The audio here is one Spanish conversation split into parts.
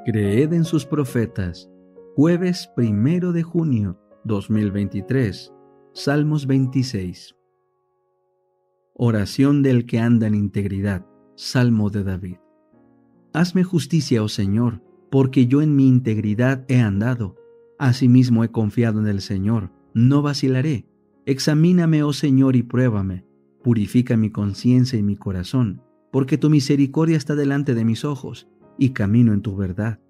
Creed en sus profetas. Jueves 1 de junio 2023. Salmos 26. Oración del que anda en integridad. Salmo de David. Hazme justicia, oh Señor, porque yo en mi integridad he andado. Asimismo he confiado en el Señor, no vacilaré. Examíname, oh Señor, y pruébame. Purifica mi conciencia y mi corazón, porque tu misericordia está delante de mis ojos, y camino en tu verdad.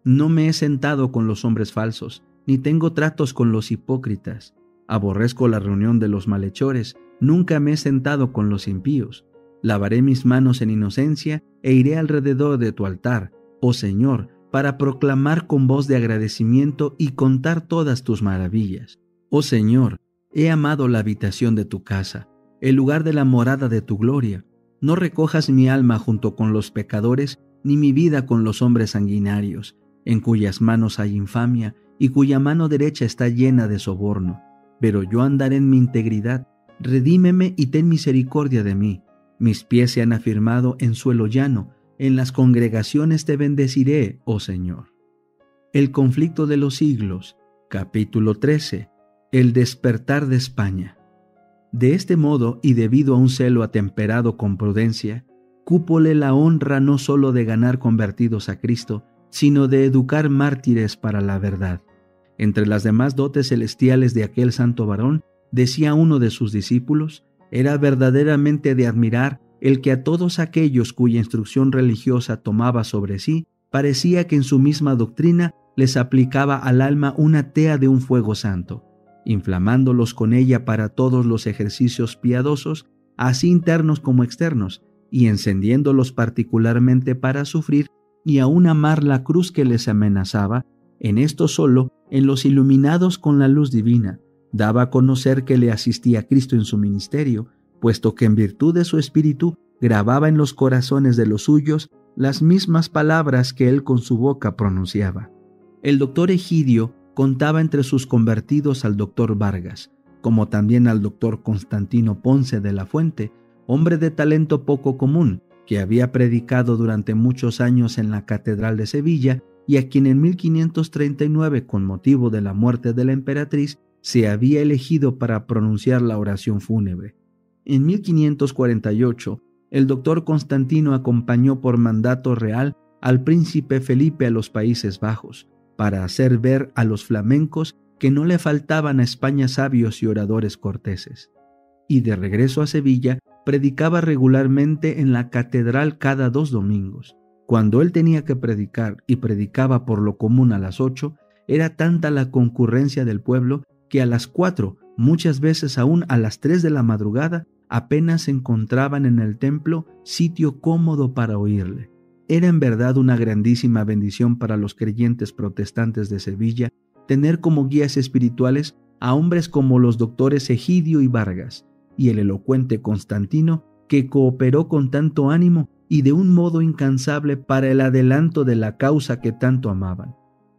No me he sentado con los hombres falsos, ni tengo tratos con los hipócritas. Aborrezco la reunión de los malhechores, nunca me he sentado con los impíos. Lavaré mis manos en inocencia e iré alrededor de tu altar, oh Señor, para proclamar con voz de agradecimiento y contar todas tus maravillas. Oh Señor, he amado la habitación de tu casa, el lugar de la morada de tu gloria. No recojas mi alma junto con los pecadores, ni mi vida con los hombres sanguinarios, en cuyas manos hay infamia y cuya mano derecha está llena de soborno. Pero yo andaré en mi integridad. Redímeme y ten misericordia de mí. Mis pies se han afirmado en suelo llano. En las congregaciones te bendeciré, oh Señor. El conflicto de los siglos. Capítulo 13. El despertar de España. De este modo, y debido a un celo atemperado con prudencia, cúpole la honra no sólo de ganar convertidos a Cristo, sino de educar mártires para la verdad. Entre las demás dotes celestiales de aquel santo varón, decía uno de sus discípulos, era verdaderamente de admirar el que a todos aquellos cuya instrucción religiosa tomaba sobre sí, parecía que en su misma doctrina les aplicaba al alma una tea de un fuego santo, inflamándolos con ella para todos los ejercicios piadosos, así internos como externos, y encendiéndolos particularmente para sufrir y aún amar la cruz que les amenazaba. En esto solo, en los iluminados con la luz divina, daba a conocer que le asistía Cristo en su ministerio, puesto que en virtud de su espíritu grababa en los corazones de los suyos las mismas palabras que él con su boca pronunciaba. El doctor Egidio contaba entre sus convertidos al doctor Vargas, como también al doctor Constantino Ponce de la Fuente, hombre de talento poco común, que había predicado durante muchos años en la Catedral de Sevilla y a quien en 1539, con motivo de la muerte de la emperatriz, se había elegido para pronunciar la oración fúnebre. En 1548, el doctor Constantino acompañó por mandato real al príncipe Felipe a los Países Bajos, para hacer ver a los flamencos que no le faltaban a España sabios y oradores corteses. Y de regreso a Sevilla, predicaba regularmente en la catedral cada 2 domingos. Cuando él tenía que predicar y predicaba por lo común a las 8, era tanta la concurrencia del pueblo que a las 4, muchas veces aún a las 3 de la madrugada, apenas encontraban en el templo sitio cómodo para oírle. Era en verdad una grandísima bendición para los creyentes protestantes de Sevilla tener como guías espirituales a hombres como los doctores Egidio y Vargas, y el elocuente Constantino, que cooperó con tanto ánimo y de un modo incansable para el adelanto de la causa que tanto amaban.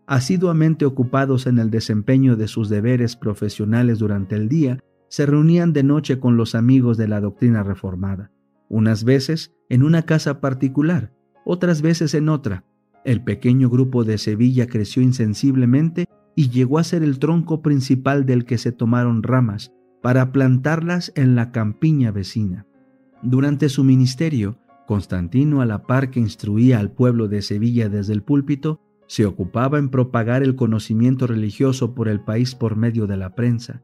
Asiduamente ocupados en el desempeño de sus deberes profesionales durante el día, se reunían de noche con los amigos de la doctrina reformada, unas veces en una casa particular, otras veces en otra. El pequeño grupo de Sevilla creció insensiblemente y llegó a ser el tronco principal del que se tomaron ramas para plantarlas en la campiña vecina. Durante su ministerio, Constantino, a la par que instruía al pueblo de Sevilla desde el púlpito, se ocupaba en propagar el conocimiento religioso por el país por medio de la prensa.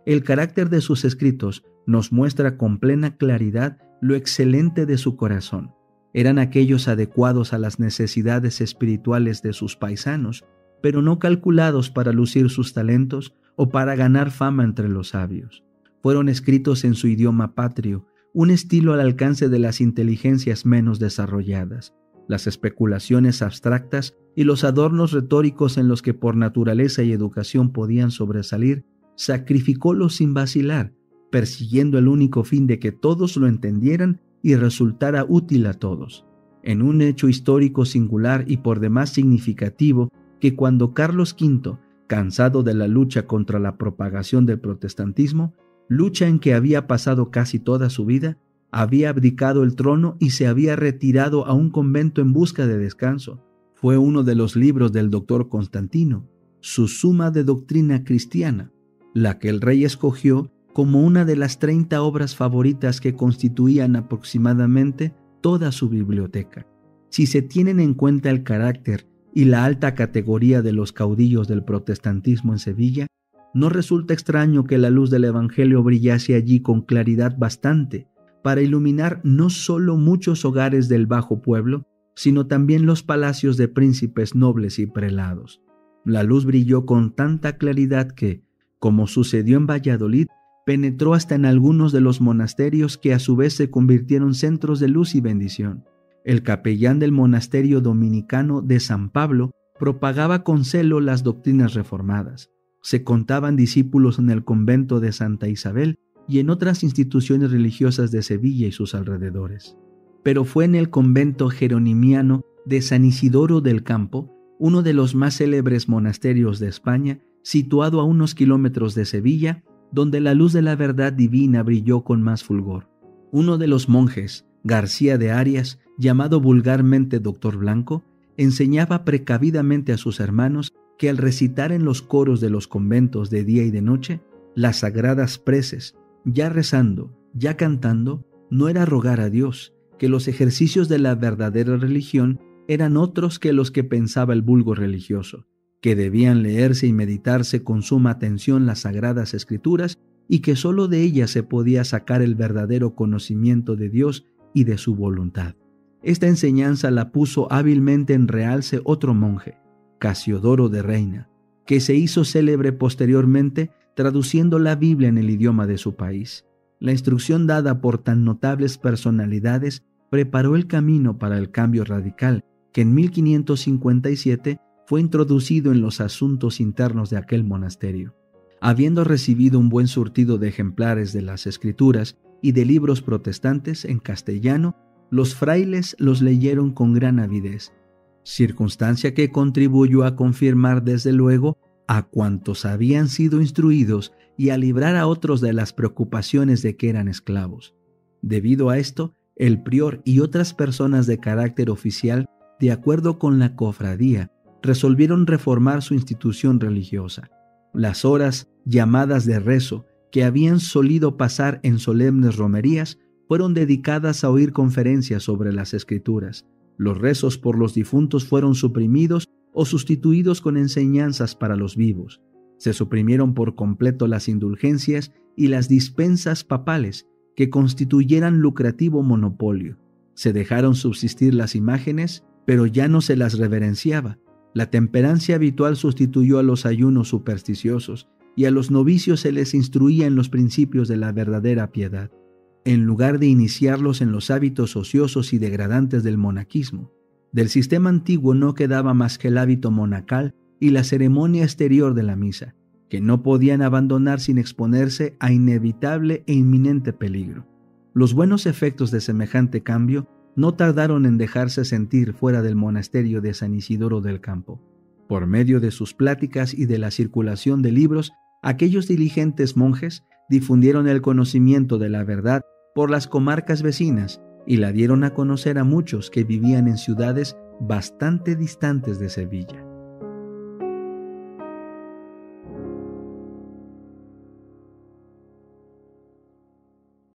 El carácter de sus escritos nos muestra con plena claridad lo excelente de su corazón. Eran aquellos adecuados a las necesidades espirituales de sus paisanos, pero no calculados para lucir sus talentos o para ganar fama entre los sabios. Fueron escritos en su idioma patrio, un estilo al alcance de las inteligencias menos desarrolladas. Las especulaciones abstractas y los adornos retóricos en los que por naturaleza y educación podían sobresalir, sacrificólos sin vacilar, persiguiendo el único fin de que todos lo entendieran y resultara útil a todos. En un hecho histórico singular y por demás significativo, que cuando Carlos V, cansado de la lucha contra la propagación del protestantismo, lucha en que había pasado casi toda su vida, había abdicado el trono y se había retirado a un convento en busca de descanso, fue uno de los libros del doctor Constantino, su Suma de Doctrina Cristiana, la que el rey escogió como una de las 30 obras favoritas que constituían aproximadamente toda su biblioteca. Si se tienen en cuenta el carácter y la alta categoría de los caudillos del protestantismo en Sevilla, no resulta extraño que la luz del Evangelio brillase allí con claridad bastante para iluminar no solo muchos hogares del bajo pueblo, sino también los palacios de príncipes nobles y prelados. La luz brilló con tanta claridad que, como sucedió en Valladolid, penetró hasta en algunos de los monasterios que a su vez se convirtieron centros de luz y bendición. El capellán del monasterio dominicano de San Pablo propagaba con celo las doctrinas reformadas. Se contaban discípulos en el convento de Santa Isabel y en otras instituciones religiosas de Sevilla y sus alrededores. Pero fue en el convento jeronimiano de San Isidoro del Campo, uno de los más célebres monasterios de España, situado a unos kilómetros de Sevilla, donde la luz de la verdad divina brilló con más fulgor. Uno de los monjes, García de Arias, llamado vulgarmente Doctor Blanco, enseñaba precavidamente a sus hermanos que al recitar en los coros de los conventos de día y de noche las sagradas preces, ya rezando, ya cantando, no era rogar a Dios, que los ejercicios de la verdadera religión eran otros que los que pensaba el vulgo religioso, que debían leerse y meditarse con suma atención las sagradas escrituras y que sólo de ellas se podía sacar el verdadero conocimiento de Dios y de su voluntad. Esta enseñanza la puso hábilmente en realce otro monje, Casiodoro de Reina, que se hizo célebre posteriormente traduciendo la Biblia en el idioma de su país. La instrucción dada por tan notables personalidades preparó el camino para el cambio radical que en 1557 fue introducido en los asuntos internos de aquel monasterio. Habiendo recibido un buen surtido de ejemplares de las Escrituras y de libros protestantes en castellano, los frailes los leyeron con gran avidez, circunstancia que contribuyó a confirmar desde luego a cuantos habían sido instruidos y a librar a otros de las preocupaciones de que eran esclavos. Debido a esto, el prior y otras personas de carácter oficial, de acuerdo con la cofradía, resolvieron reformar su institución religiosa. Las horas llamadas de rezo, que habían solido pasar en solemnes romerías, fueron dedicadas a oír conferencias sobre las Escrituras. Los rezos por los difuntos fueron suprimidos o sustituidos con enseñanzas para los vivos. Se suprimieron por completo las indulgencias y las dispensas papales que constituyeran lucrativo monopolio. Se dejaron subsistir las imágenes, pero ya no se las reverenciaba. La temperancia habitual sustituyó a los ayunos supersticiosos y a los novicios se les instruía en los principios de la verdadera piedad, en lugar de iniciarlos en los hábitos ociosos y degradantes del monaquismo. Del sistema antiguo no quedaba más que el hábito monacal y la ceremonia exterior de la misa, que no podían abandonar sin exponerse a inevitable e inminente peligro. Los buenos efectos de semejante cambio no tardaron en dejarse sentir fuera del monasterio de San Isidoro del Campo. Por medio de sus pláticas y de la circulación de libros, aquellos diligentes monjes difundieron el conocimiento de la verdad por las comarcas vecinas y la dieron a conocer a muchos que vivían en ciudades bastante distantes de Sevilla.